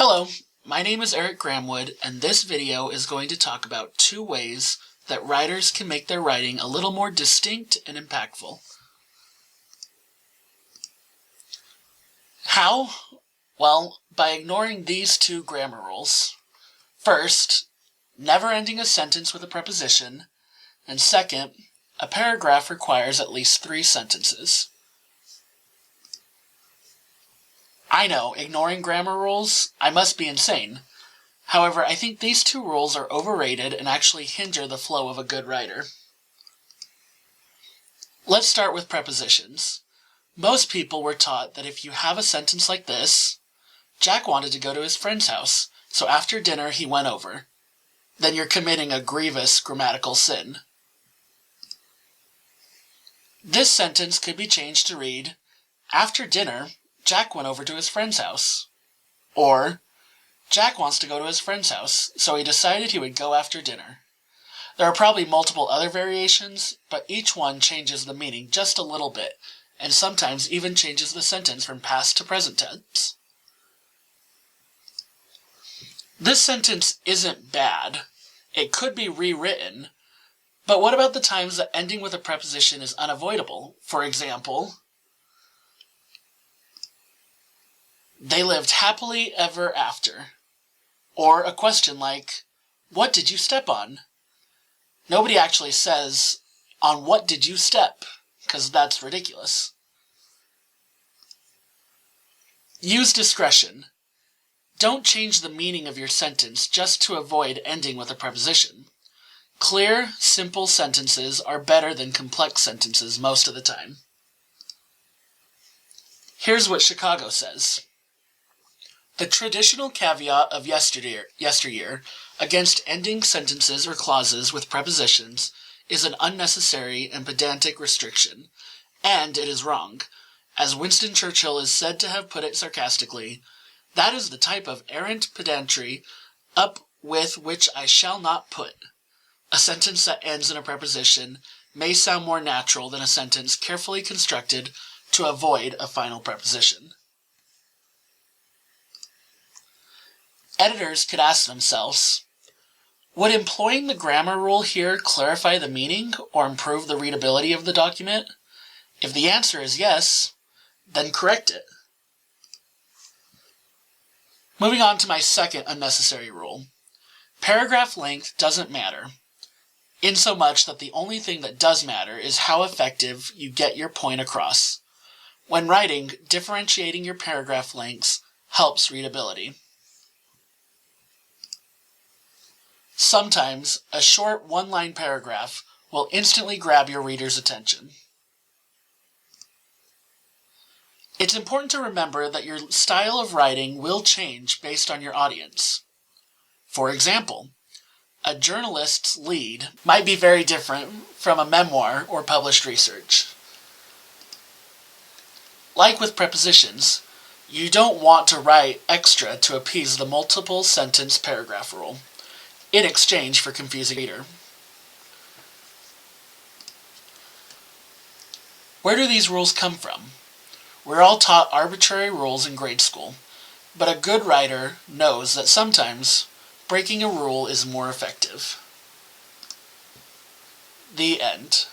Hello, my name is Eric Gramwood, and this video is going to talk about 2 ways that writers can make their writing a little more distinct and impactful. How? Well, by ignoring these 2 grammar rules. First, never ending a sentence with a preposition, and second, a paragraph requires at least 3 sentences. I know, ignoring grammar rules? I must be insane. However, I think these 2 rules are overrated and actually hinder the flow of a good writer. Let's start with prepositions. Most people were taught that if you have a sentence like this, Jack wanted to go to his friend's house, so after dinner he went over. Then you're committing a grievous grammatical sin. This sentence could be changed to read, after dinner, Jack went over to his friend's house. Or, Jack wants to go to his friend's house, so he decided he would go after dinner. There are probably multiple other variations, but each one changes the meaning just a little bit, and sometimes even changes the sentence from past to present tense. This sentence isn't bad. It could be rewritten, but what about the times that ending with a preposition is unavoidable? For example, they lived happily ever after. Or a question like, what did you step on? Nobody actually says, on what did you step? Because that's ridiculous. Use discretion. Don't change the meaning of your sentence just to avoid ending with a preposition. Clear, simple sentences are better than complex sentences most of the time. Here's what Chicago says. The traditional caveat of yesteryear against ending sentences or clauses with prepositions is an unnecessary and pedantic restriction, and it is wrong. As Winston Churchill is said to have put it sarcastically, that is the type of errant pedantry up with which I shall not put. A sentence that ends in a preposition may sound more natural than a sentence carefully constructed to avoid a final preposition. Editors could ask themselves, would employing the grammar rule here clarify the meaning or improve the readability of the document? If the answer is yes, then correct it. Moving on to my second unnecessary rule. Paragraph length doesn't matter, insomuch that the only thing that does matter is how effective you get your point across. When writing, differentiating your paragraph lengths helps readability. Sometimes, a short one-line paragraph will instantly grab your reader's attention. It's important to remember that your style of writing will change based on your audience. For example, a journalist's lead might be very different from a memoir or published research. Like with prepositions, you don't want to write extra to appease the multiple sentence paragraph rule, in exchange for confusing the reader. Where do these rules come from? We're all taught arbitrary rules in grade school, but a good writer knows that sometimes breaking a rule is more effective. The end.